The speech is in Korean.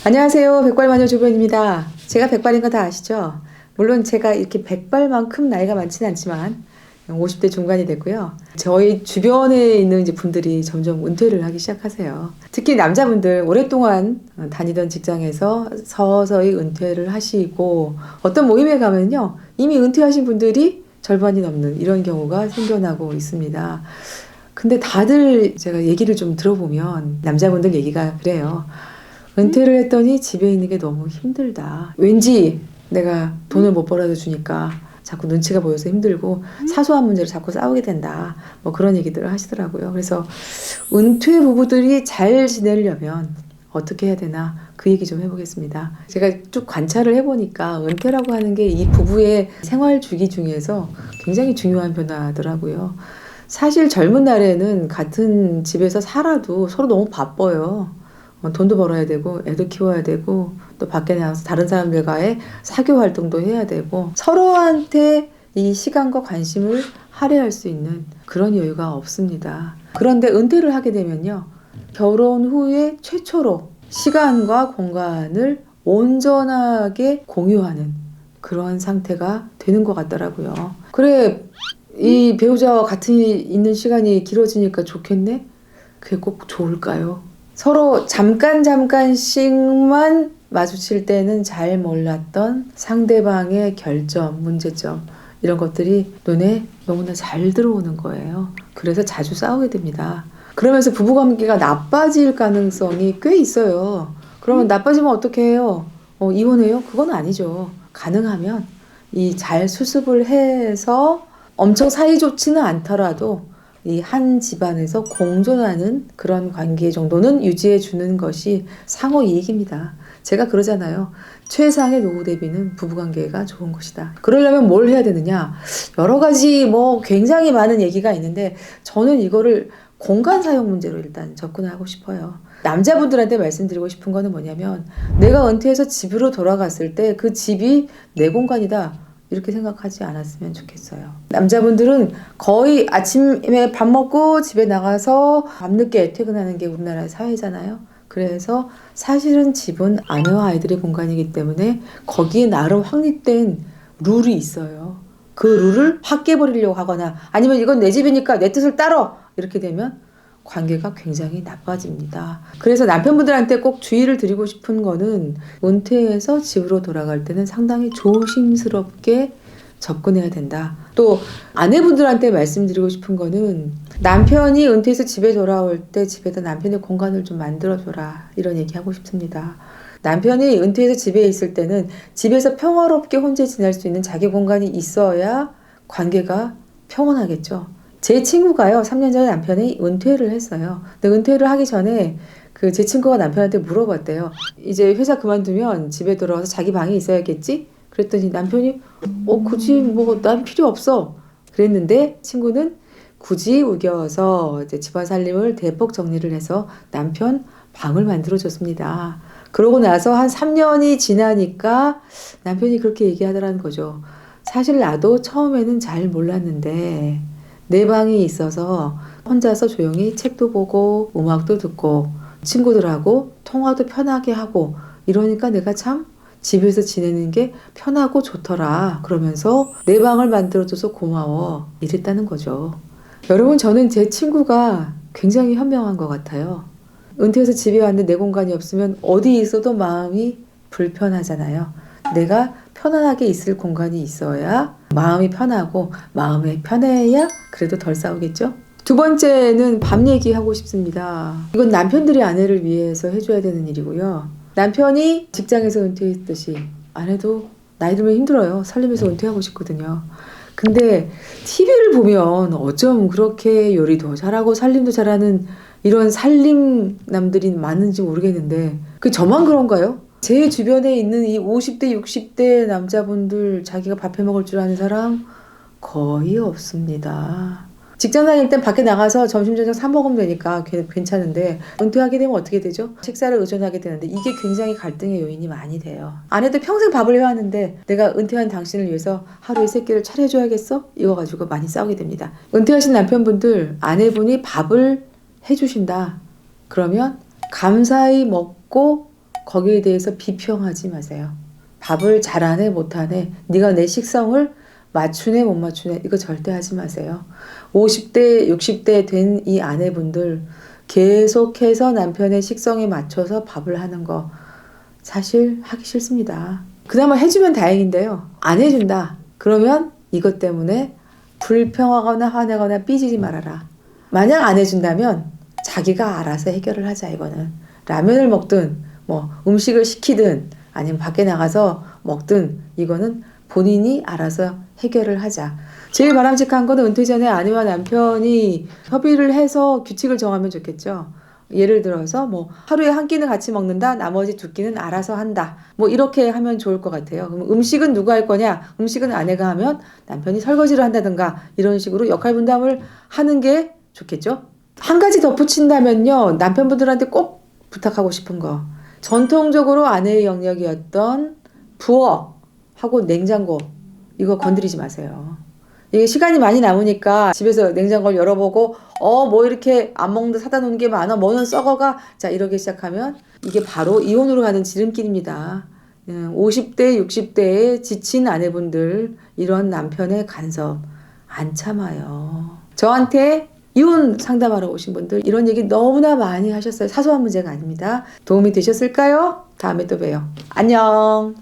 안녕하세요. 백발마녀 조변입니다. 제가 백발인 거 다 아시죠? 물론 제가 이렇게 백발만큼 나이가 많지는 않지만 50대 중반이 됐고요. 저희 주변에 있는 이제 분들이 점점 은퇴를 하기 시작하세요. 특히 남자분들 오랫동안 다니던 직장에서 서서히 은퇴를 하시고 어떤 모임에 가면요. 이미 은퇴하신 분들이 절반이 넘는 이런 경우가 생겨나고 있습니다. 근데 다들 제가 얘기를 좀 들어보면 남자분들 얘기가 그래요. 은퇴를 했더니 집에 있는 게 너무 힘들다. 왠지 내가 돈을 못 벌어다 주니까 자꾸 눈치가 보여서 힘들고 사소한 문제로 자꾸 싸우게 된다. 뭐 그런 얘기들을 하시더라고요. 그래서 은퇴 부부들이 잘 지내려면 어떻게 해야 되나 그 얘기 좀 해보겠습니다. 제가 쭉 관찰을 해보니까 은퇴라고 하는 게 이 부부의 생활 주기 중에서 굉장히 중요한 변화더라고요. 사실 젊은 날에는 같은 집에서 살아도 서로 너무 바빠요. 돈도 벌어야 되고 애도 키워야 되고 또 밖에 나가서 다른 사람들과의 사교 활동도 해야 되고 서로한테 이 시간과 관심을 할애할 수 있는 그런 여유가 없습니다. 그런데 은퇴를 하게 되면요. 결혼 후에 최초로 시간과 공간을 온전하게 공유하는 그런 상태가 되는 것 같더라고요. 그래, 이 배우자와 같이 있는 시간이 길어지니까 좋겠네? 그게 꼭 좋을까요? 서로 잠깐씩만 마주칠 때는 잘 몰랐던 상대방의 결점, 문제점 이런 것들이 눈에 너무나 잘 들어오는 거예요. 그래서 자주 싸우게 됩니다. 그러면서 부부관계가 나빠질 가능성이 꽤 있어요. 그러면 나빠지면 어떻게 해요? 이혼해요? 그건 아니죠. 가능하면 이 잘 수습을 해서 엄청 사이 좋지는 않더라도 이 한 집안에서 공존하는 그런 관계 정도는 유지해 주는 것이 상호 이익입니다. 제가 그러잖아요. 최상의 노후 대비는 부부관계가 좋은 것이다. 그러려면 뭘 해야 되느냐? 여러 가지 뭐 굉장히 많은 얘기가 있는데 저는 이거를 공간 사용 문제로 일단 접근하고 싶어요. 남자분들한테 말씀드리고 싶은 거는 뭐냐면 내가 은퇴해서 집으로 돌아갔을 때 그 집이 내 공간이다. 이렇게 생각하지 않았으면 좋겠어요. 남자분들은 거의 아침에 밥 먹고 집에 나가서 밤늦게 퇴근하는 게 우리나라 사회잖아요. 그래서 사실은 집은 아내와 아이들의 공간이기 때문에 거기에 나름 확립된 룰이 있어요. 그 룰을 확 깨버리려고 하거나 아니면 이건 내 집이니까 내 뜻을 따러 이렇게 되면 관계가 굉장히 나빠집니다. 그래서 남편분들한테 꼭 주의를 드리고 싶은 거는 은퇴해서 집으로 돌아갈 때는 상당히 조심스럽게 접근해야 된다. 또 아내분들한테 말씀드리고 싶은 거는 남편이 은퇴해서 집에 돌아올 때 집에다 남편의 공간을 좀 만들어줘라. 이런 얘기 하고 싶습니다. 남편이 은퇴해서 집에 있을 때는 집에서 평화롭게 혼자 지낼 수 있는 자기 공간이 있어야 관계가 평온하겠죠. 제 친구가요, 3년 전에 남편이 은퇴를 했어요. 근데 은퇴를 하기 전에 제 친구가 남편한테 물어봤대요. 이제 회사 그만두면 집에 돌아와서 자기 방이 있어야겠지? 그랬더니 남편이 굳이 뭐 난 필요 없어. 그랬는데 친구는 굳이 우겨서 이제 집안 살림을 대폭 정리를 해서 남편 방을 만들어줬습니다. 그러고 나서 한 3년이 지나니까 남편이 그렇게 얘기하더라는 거죠. 사실 나도 처음에는 잘 몰랐는데 내 방이 있어서 혼자서 조용히 책도 보고 음악도 듣고 친구들하고 통화도 편하게 하고 이러니까 내가 참 집에서 지내는 게 편하고 좋더라. 그러면서 내 방을 만들어줘서 고마워. 이랬다는 거죠. 여러분, 저는 제 친구가 굉장히 현명한 것 같아요. 은퇴해서 집에 왔는데 내 공간이 없으면 어디 있어도 마음이 불편하잖아요. 내가 편안하게 있을 공간이 있어야 마음이 편하고 마음이 편해야 그래도 덜 싸우겠죠? 두 번째는 밥 얘기하고 싶습니다. 이건 남편들이 아내를 위해서 해줘야 되는 일이고요. 남편이 직장에서 은퇴했듯이 아내도 나이 들면 힘들어요. 살림에서 은퇴하고 싶거든요. 근데 TV를 보면 어쩜 그렇게 요리도 잘하고 살림도 잘하는 이런 살림남들이 많은지 모르겠는데 그 저만 그런가요? 제 주변에 있는 이 50대, 60대 남자분들 자기가 밥 해먹을 줄 아는 사람 거의 없습니다. 직장 다닐 땐 밖에 나가서 점심, 저녁 사 먹으면 되니까 괜찮은데 은퇴하게 되면 어떻게 되죠? 식사를 의존하게 되는데 이게 굉장히 갈등의 요인이 많이 돼요. 아내도 평생 밥을 해왔는데 내가 은퇴한 당신을 위해서 하루에 3끼를 차려줘야겠어? 이거 가지고 많이 싸우게 됩니다. 은퇴하신 남편분들 아내분이 밥을 해주신다. 그러면 감사히 먹고 거기에 대해서 비평하지 마세요. 밥을 잘하네 못하네, 네가 내 식성을 맞추네 못 맞추네, 이거 절대 하지 마세요. 50대 60대 된 이 아내분들 계속해서 남편의 식성에 맞춰서 밥을 하는 거 사실 하기 싫습니다. 그나마 해주면 다행인데요. 안 해준다 그러면 이것 때문에 불평하거나 화내거나 삐지지 말아라. 만약 안 해준다면 자기가 알아서 해결을 하자. 이거는 라면을 먹든 뭐 음식을 시키든 아니면 밖에 나가서 먹든 이거는 본인이 알아서 해결을 하자. 제일 바람직한 거는 은퇴 전에 아내와 남편이 협의를 해서 규칙을 정하면 좋겠죠. 예를 들어서 뭐 하루에 한 끼는 같이 먹는다, 나머지 두 끼는 알아서 한다, 뭐 이렇게 하면 좋을 것 같아요. 그럼 음식은 누가 할 거냐? 음식은 아내가 하면 남편이 설거지를 한다든가 이런 식으로 역할 분담을 하는 게 좋겠죠. 한 가지 덧붙인다면요, 남편분들한테 꼭 부탁하고 싶은 거, 전통적으로 아내의 영역이었던 부엌하고 냉장고 이거 건드리지 마세요. 이게 시간이 많이 남으니까 집에서 냉장고를 열어보고 뭐 이렇게 안 먹는데 사다 놓은 게 많아, 뭐는 썩어가, 자 이러기 시작하면 이게 바로 이혼으로 가는 지름길입니다. 50대 60대에 지친 아내분들 이런 남편의 간섭 안 참아요. 저한테 이혼 상담하러 오신 분들 이런 얘기 너무나 많이 하셨어요. 사소한 문제가 아닙니다. 도움이 되셨을까요? 다음에 또 봬요. 안녕.